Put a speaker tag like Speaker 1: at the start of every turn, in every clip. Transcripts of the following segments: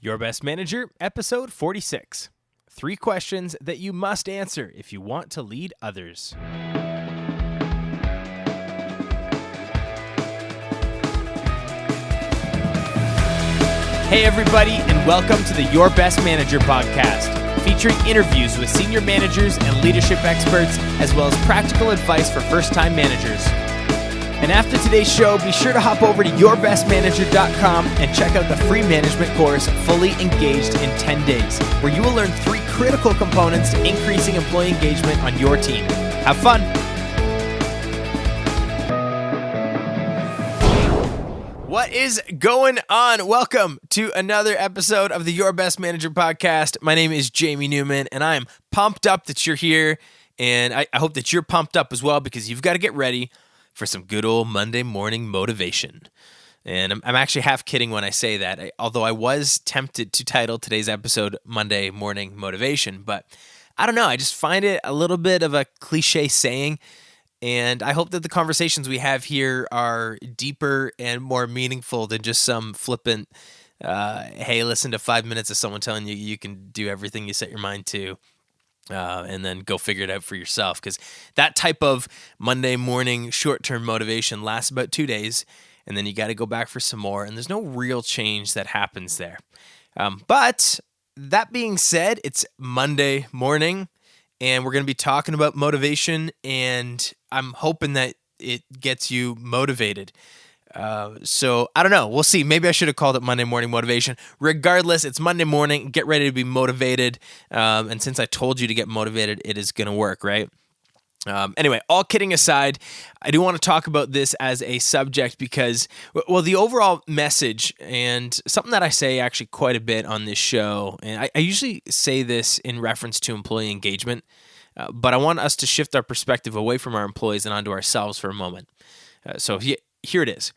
Speaker 1: Your Best Manager, episode 46. 3 questions that you must answer if you want to lead others. Hey everybody, and welcome to the Your Best Manager podcast, featuring interviews with senior managers and leadership experts, as well as practical advice for first-time managers. And after today's show, be sure to hop over to yourbestmanager.com and check out the free management course, Fully Engaged in 10 Days, where you will learn 3 critical components to increasing employee engagement on your team. Have fun! What is going on? Welcome to another episode of the Your Best Manager podcast. My name is Jamie Newman, and I am pumped up that you're here, and I hope that you're pumped up as well, because you've got to get ready for some good old Monday morning motivation. And I'm actually half kidding when I say that, although I was tempted to title today's episode Monday Morning Motivation, but I don't know, I just find it a little bit of a cliche saying, and I hope that the conversations we have here are deeper and more meaningful than just some flippant, hey, listen to 5 minutes of someone telling you you can do everything you set your mind to. And then go figure it out for yourself, because that type of Monday morning short-term motivation lasts about 2 days, and then you got to go back for some more, and there's no real change that happens there. But that being said, it's Monday morning, and we're going to be talking about motivation, and I'm hoping that it gets you motivated. So I don't know. We'll see. Maybe I should have called it Monday Morning Motivation. Regardless, it's Monday morning. Get ready to be motivated. And since I told you to get motivated, it is going to work, right? Anyway, all kidding aside, I do want to talk about this as a subject because, well, the overall message, and something that I say actually quite a bit on this show, and I usually say this in reference to employee engagement, but I want us to shift our perspective away from our employees and onto ourselves for a moment. So here it is.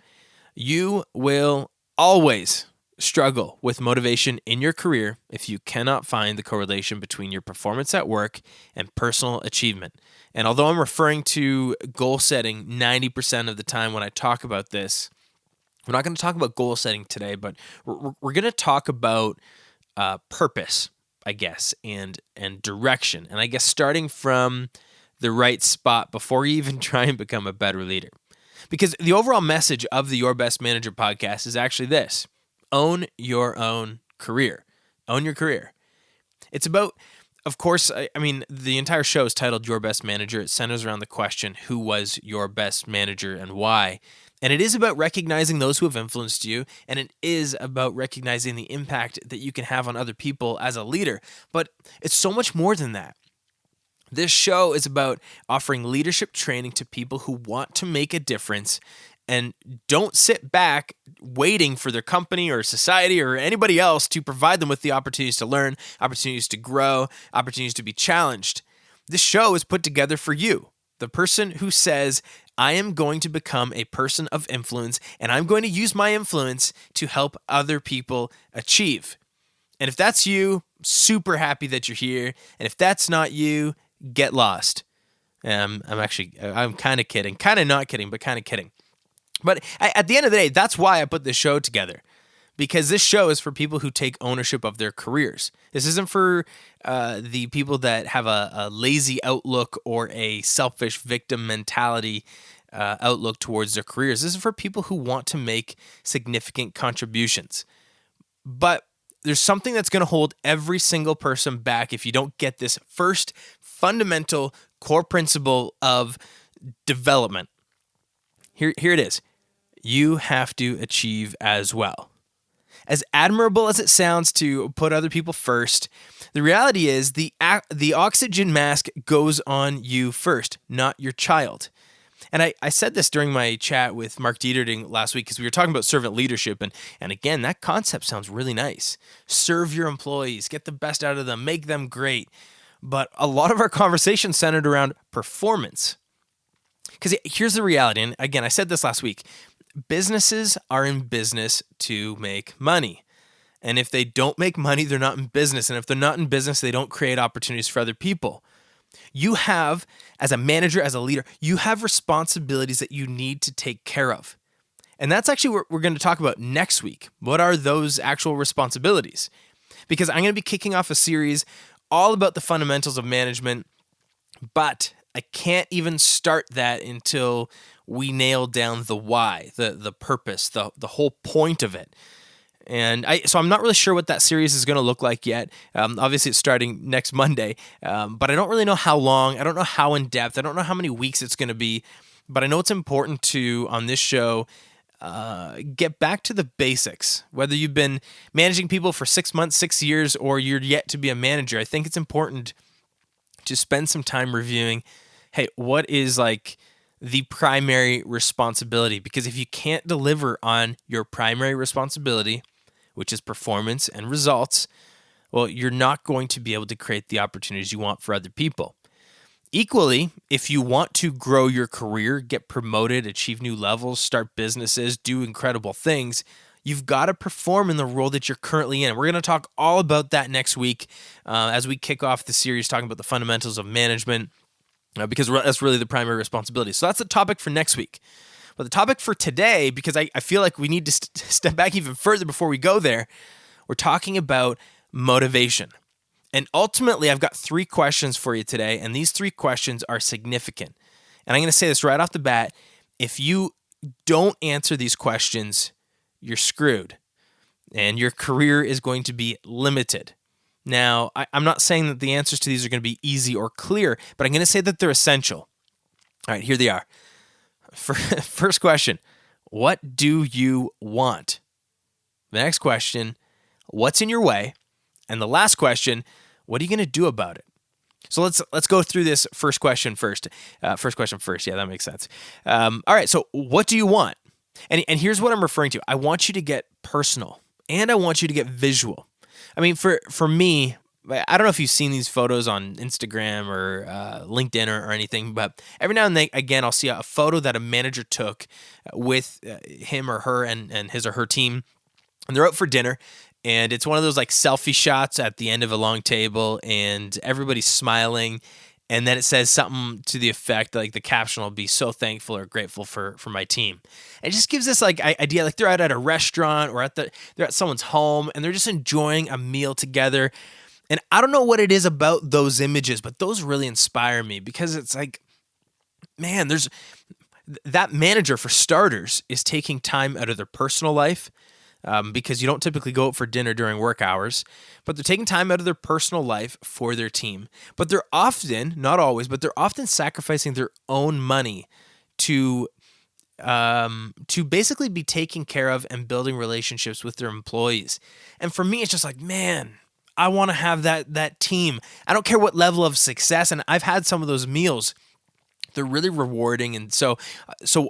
Speaker 1: You will always struggle with motivation in your career if you cannot find the correlation between your performance at work and personal achievement. And although I'm referring to goal setting 90% of the time when I talk about this, we're not going to talk about goal setting today, but we're going to talk about purpose, I guess, and direction. And I guess starting from the right spot before you even try and become a better leader. Because the overall message of the Your Best Manager podcast is actually this: own your own career. Own your career. It's about, of course, I mean, the entire show is titled Your Best Manager. It centers around the question, who was your best manager and why? And it is about recognizing those who have influenced you, and it is about recognizing the impact that you can have on other people as a leader. But it's so much more than that. This show is about offering leadership training to people who want to make a difference and don't sit back waiting for their company or society or anybody else to provide them with the opportunities to learn, opportunities to grow, opportunities to be challenged. This show is put together for you, the person who says, I am going to become a person of influence, and I'm going to use my influence to help other people achieve. And if that's you, super happy that you're here. And if that's not you, get lost. I'm kind of kidding, kind of not kidding, but kind of kidding. But at the end of the day, that's why I put this show together, because this show is for people who take ownership of their careers. This isn't for the people that have a lazy outlook or a selfish victim mentality outlook towards their careers. This is for people who want to make significant contributions. But there's something that's going to hold every single person back if you don't get this first fundamental core principle of development. Here it is. You have to achieve as well. As admirable as it sounds to put other people first, the reality is the oxygen mask goes on you first, not your child. And I said this during my chat with Mark Dieterding last week, because we were talking about servant leadership. And again, that concept sounds really nice. Serve your employees, get the best out of them, make them great. But a lot of our conversation centered around performance. Because here's the reality. And again, I said this last week. Businesses are in business to make money. And if they don't make money, they're not in business. And if they're not in business, they don't create opportunities for other people. You have, as a manager, as a leader, you have responsibilities that you need to take care of. And that's actually what we're going to talk about next week. What are those actual responsibilities? Because I'm going to be kicking off a series all about the fundamentals of management, but I can't even start that until we nail down the why, the purpose, the whole point of it. And so I'm not really sure what that series is going to look like yet. Obviously, it's starting next Monday, but I don't really know how long. I don't know how in depth. I don't know how many weeks it's going to be. But I know it's important to, on this show, get back to the basics. Whether you've been managing people for 6 months, 6 years, or you're yet to be a manager, I think it's important to spend some time reviewing, hey, what is like the primary responsibility? Because if you can't deliver on your primary responsibility, which is performance and results, well, you're not going to be able to create the opportunities you want for other people. Equally, if you want to grow your career, get promoted, achieve new levels, start businesses, do incredible things, you've got to perform in the role that you're currently in. We're going to talk all about that next week as we kick off the series talking about the fundamentals of management, because that's really the primary responsibility. So that's the topic for next week. But the topic for today, because I feel like we need to step back even further before we go there, we're talking about motivation. And ultimately, I've got 3 questions for you today, and these 3 questions are significant. And I'm going to say this right off the bat. If you don't answer these questions, you're screwed, and your career is going to be limited. Now, I'm not saying that the answers to these are going to be easy or clear, but I'm going to say that they're essential. All right, here they are. First question, what do you want? The next question, what's in your way? And the last question, what are you going to do about it? So let's go through this first question first. Yeah, that makes sense. All right, so what do you want? And here's what I'm referring to. I want you to get personal, and I want you to get visual. I mean, for me, I don't know if you've seen these photos on Instagram or LinkedIn or anything, but every now and then, again, I'll see a photo that a manager took with him or her and his or her team, and they're out for dinner. And it's one of those like selfie shots at the end of a long table, and everybody's smiling. And then it says something to the effect like the caption will be so thankful or grateful for my team. And it just gives this like idea like they're out at a restaurant or they're at someone's home and they're just enjoying a meal together. And I don't know what it is about those images, but those really inspire me because it's like, man, there's that manager, for starters, is taking time out of their personal life. Because you don't typically go out for dinner during work hours, but they're taking time out of their personal life for their team. But they're often, not always, but they're often sacrificing their own money to basically be taking care of and building relationships with their employees. And for me, it's just like, man, I want to have that team. I don't care what level of success, and I've had some of those meals. They're really rewarding. And so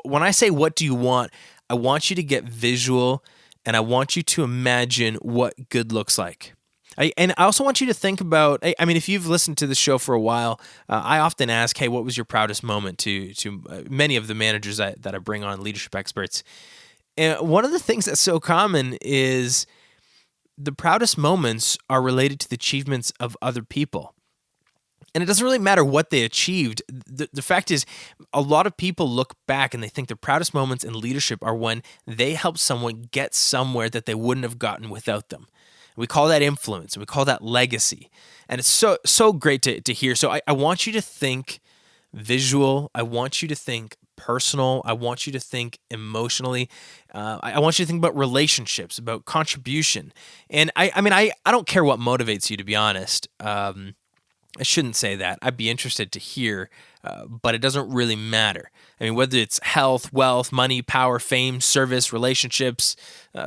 Speaker 1: when I say, what do you want? I want you to get visual. And I want you to imagine what good looks like. And I also want you to think about, I mean, if you've listened to the show for a while, I often ask, hey, what was your proudest moment to many of the managers that I bring on, leadership experts. And one of the things that's so common is the proudest moments are related to the achievements of other people. And it doesn't really matter what they achieved. The fact is, a lot of people look back and they think their proudest moments in leadership are when they help someone get somewhere that they wouldn't have gotten without them. We call that influence, and we call that legacy. And it's so great to hear. So I want you to think visual. I want you to think personal. I want you to think emotionally. I want you to think about relationships, about contribution. And I don't care what motivates you, to be honest. I shouldn't say that. I'd be interested to hear, but it doesn't really matter. I mean, whether it's health, wealth, money, power, fame, service, relationships,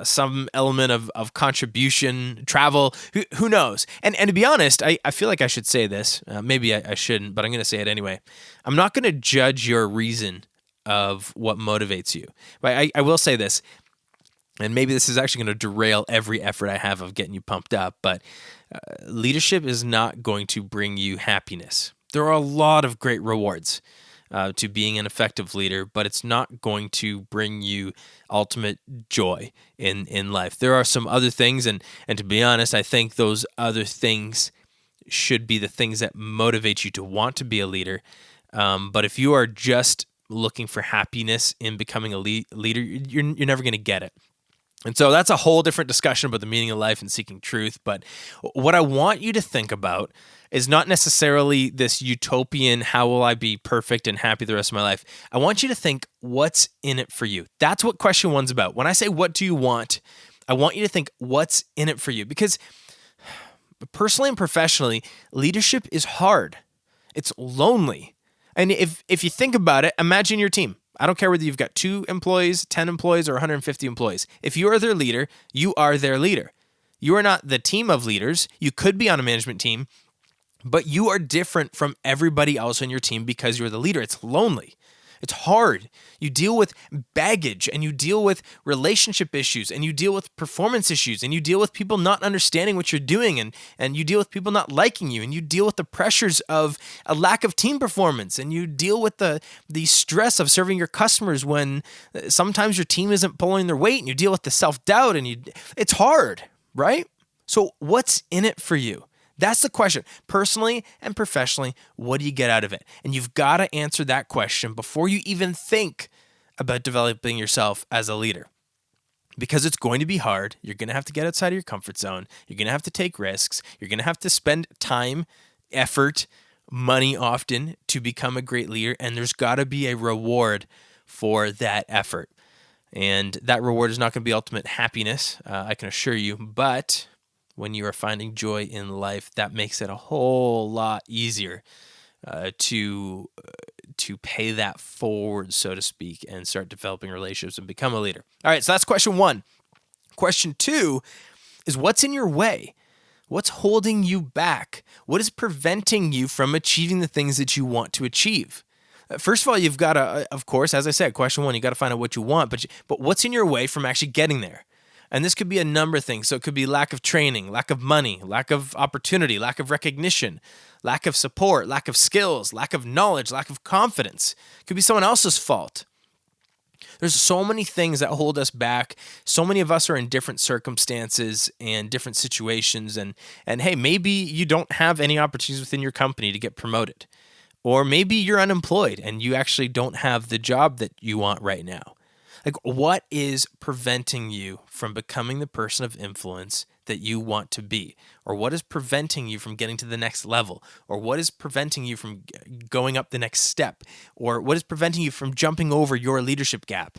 Speaker 1: some element of contribution, travel, who knows? And to be honest, I feel like I should say this. Maybe I shouldn't, but I'm going to say it anyway. I'm not going to judge your reason of what motivates you. But I will say this, and maybe this is actually going to derail every effort I have of getting you pumped up, but leadership is not going to bring you happiness. There are a lot of great rewards to being an effective leader, but it's not going to bring you ultimate joy in life. There are some other things, and to be honest, I think those other things should be the things that motivate you to want to be a leader. But if you are just looking for happiness in becoming a leader, you're never going to get it. And so that's a whole different discussion about the meaning of life and seeking truth. But what I want you to think about is not necessarily this utopian, how will I be perfect and happy the rest of my life? I want you to think, what's in it for you? That's what question one's about. When I say, what do you want? I want you to think, what's in it for you? Because personally and professionally, leadership is hard. It's lonely. And if you think about it, imagine your team. I don't care whether you've got 2 employees, 10 employees, or 150 employees. If you are their leader, you are their leader. You are not the team of leaders. You could be on a management team, but you are different from everybody else on your team because you're the leader. It's lonely. It's hard. You deal with baggage, and you deal with relationship issues, and you deal with performance issues, and you deal with people not understanding what you're doing, and you deal with people not liking you, and you deal with the pressures of a lack of team performance, and you deal with the stress of serving your customers when sometimes your team isn't pulling their weight, and you deal with the self-doubt, and it's hard, right? So what's in it for you? That's the question. Personally and professionally, what do you get out of it? And you've got to answer that question before you even think about developing yourself as a leader. Because it's going to be hard. You're going to have to get outside of your comfort zone. You're going to have to take risks. You're going to have to spend time, effort, money often to become a great leader. And there's got to be a reward for that effort. And that reward is not going to be ultimate happiness, I can assure you. But when you are finding joy in life, that makes it a whole lot easier to pay that forward, so to speak, and start developing relationships and become a leader. All right, so that's question one. Question two is, what's in your way? What's holding you back? What is preventing you from achieving the things that you want to achieve? First of all, you've got to, of course, as I said, question one, you got to find out what you want, but what's in your way from actually getting there? And this could be a number of things. So it could be lack of training, lack of money, lack of opportunity, lack of recognition, lack of support, lack of skills, lack of knowledge, lack of confidence. It could be someone else's fault. There's so many things that hold us back. So many of us are in different circumstances and different situations. And hey, maybe you don't have any opportunities within your company to get promoted. Or maybe you're unemployed and you actually don't have the job that you want right now. Like, what is preventing you from becoming the person of influence that you want to be? Or what is preventing you from getting to the next level? Or what is preventing you from going up the next step? Or what is preventing you from jumping over your leadership gap?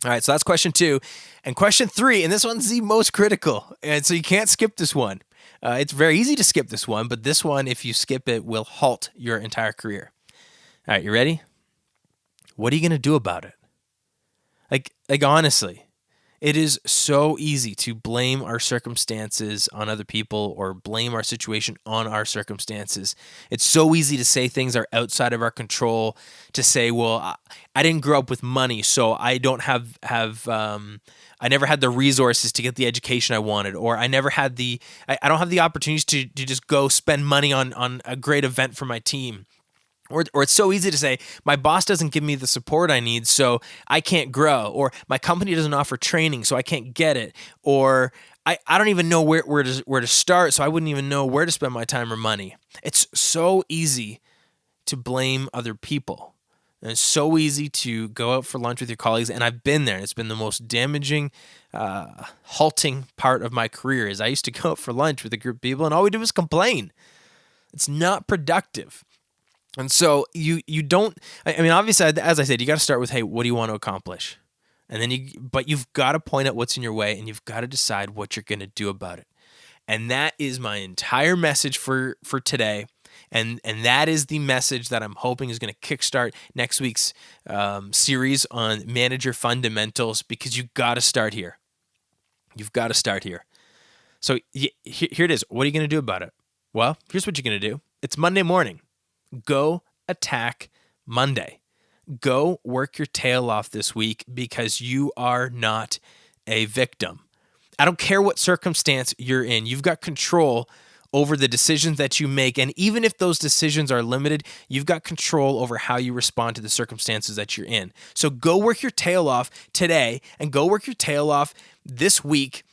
Speaker 1: All right, so that's question two. And question three, and this one's the most critical, and so you can't skip this one. It's very easy to skip this one, but this one, if you skip it, will halt your entire career. All right, you ready? What are you going to do about it? Like honestly, it is so easy to blame our circumstances on other people or blame our situation on our circumstances. It's so easy to say things are outside of our control, to say, well, I didn't grow up with money, so I don't have I never had the resources to get the education I wanted, or I never had I don't have the opportunities to just go spend money on a great event for my team. Or it's so easy to say, my boss doesn't give me the support I need, so I can't grow. Or my company doesn't offer training, so I can't get it. Or I don't even know where to start, so I wouldn't even know where to spend my time or money. It's so easy to blame other people. And it's so easy to go out for lunch with your colleagues, and I've been there. It's been the most damaging, halting part of my career is I used to go out for lunch with a group of people, and all we do is complain. It's not productive. And so you don't, I mean, obviously, as I said, you got to start with, hey, what do you want to accomplish? And then but you've got to point out what's in your way, and you've got to decide what you're going to do about it. And that is my entire message for today. And that is the message that I'm hoping is going to kickstart next week's series on manager fundamentals, because you've got to start here. You've got to start here. So here it is. What are you going to do about it? Well, here's what you're going to do. It's Monday morning. Go attack Monday. Go work your tail off this week, because you are not a victim. I don't care what circumstance you're in. You've got control over the decisions that you make. And even if those decisions are limited, you've got control over how you respond to the circumstances that you're in. So go work your tail off today, and go work your tail off this week,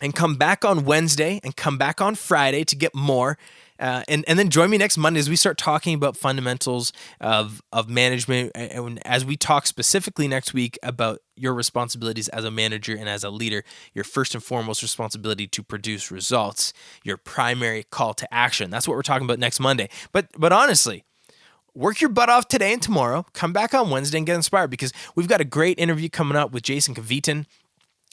Speaker 1: and come back on Wednesday and come back on Friday to get more. And then join me next Monday as we start talking about fundamentals of management, and as we talk specifically next week about your responsibilities as a manager and as a leader, your first and foremost responsibility to produce results, your primary call to action. That's what we're talking about next Monday. But honestly, work your butt off today and tomorrow. Come back on Wednesday and get inspired, because we've got a great interview coming up with Jason Kavitan,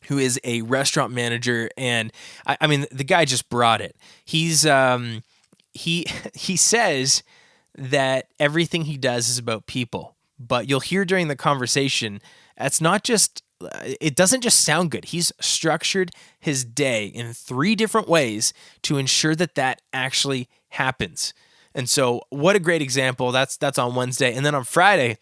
Speaker 1: who is a restaurant manager. And I mean, the guy just brought it. He's he says that everything he does is about people, but you'll hear during the conversation, that's not just, it doesn't just sound good. He's structured his day in 3 different ways to ensure that actually happens. And so what a great example. That's on Wednesday. And then on Friday,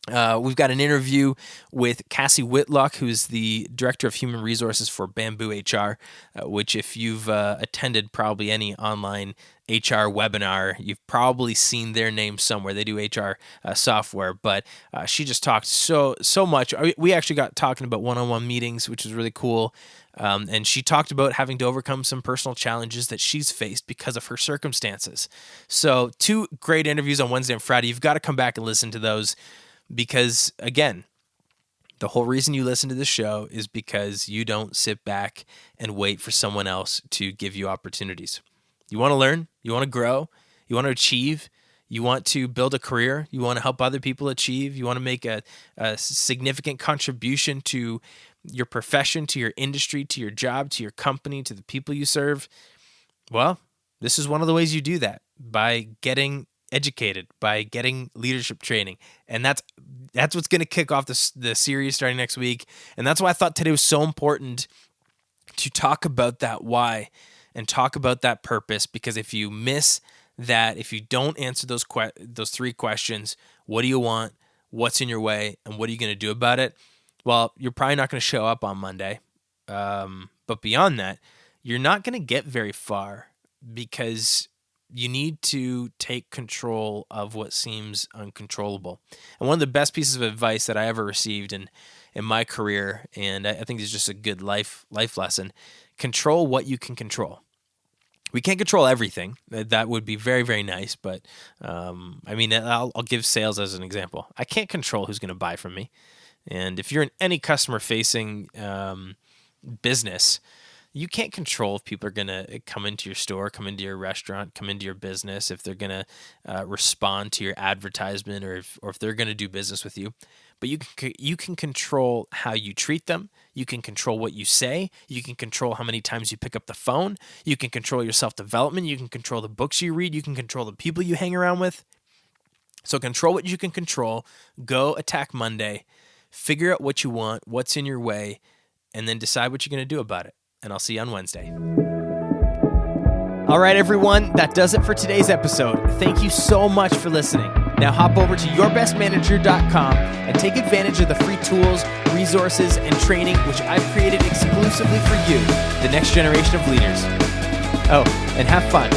Speaker 1: we've got an interview with Cassie Whitlock, who's the Director of Human Resources for Bamboo HR, which if you've attended probably any online HR webinar, you've probably seen their name somewhere. They do HR software, but she just talked so much. We actually got talking about one-on-one meetings, which is really cool. And she talked about having to overcome some personal challenges that she's faced because of her circumstances. So 2 great interviews on Wednesday and Friday. You've got to come back and listen to those, because again, the whole reason you listen to this show is because you don't sit back and wait for someone else to give you opportunities. You want to learn, you want to grow, you want to achieve, you want to build a career, you want to help other people achieve, you want to make a significant contribution to your profession, to your industry, to your job, to your company, to the people you serve. Well, this is one of the ways you do that, by getting educated, by getting leadership training. And that's what's going to kick off the series starting next week. And that's why I thought today was so important to talk about that why and talk about that purpose, because if you miss that, if you don't answer those 3 questions, what do you want, what's in your way, and what are you going to do about it? Well, you're probably not going to show up on Monday. But beyond that, you're not going to get very far, because you need to take control of what seems uncontrollable. And one of the best pieces of advice that I ever received in my career, and I think it's just a good life lesson, control what you can control. We can't control everything. That would be very, very nice. But I mean, I'll give sales as an example. I can't control who's going to buy from me. And if you're in any customer-facing business, you can't control if people are going to come into your store, come into your restaurant, come into your business, if they're going to respond to your advertisement, or if they're going to do business with you. But you can control how you treat them. You can control what you say. You can control how many times you pick up the phone. You can control your self-development. You can control the books you read. You can control the people you hang around with. So control what you can control. Go attack Monday. Figure out what you want, what's in your way, and then decide what you're going to do about it. And I'll see you on Wednesday. All right, everyone, that does it for today's episode. Thank you so much for listening. Now hop over to yourbestmanager.com and take advantage of the free tools, resources, and training which I've created exclusively for you, the next generation of leaders. Oh, and have fun.